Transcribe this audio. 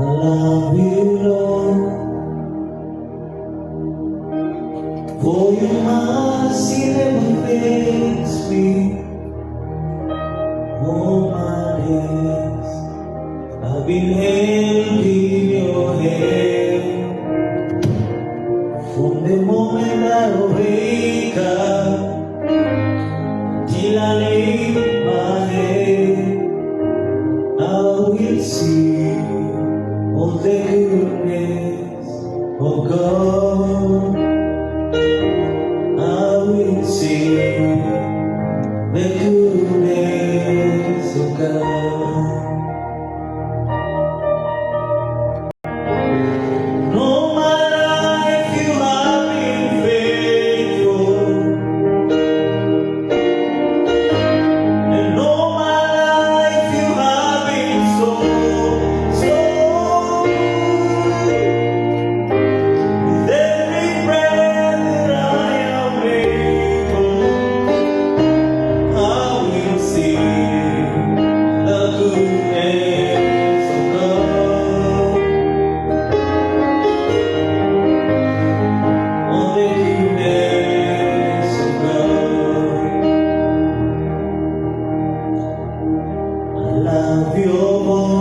love you, Lord, for your mercy never fails me. All my days I've been held in your hand. From the moment that I wake up till I lay my head, I will see all the goodness of God. I will see the goodness of God. No, my life you have been faithful, and all my life you have been so good. With every breath that I am able, I will sing the goodness of God. Oh, the goodness of God. I love your voice.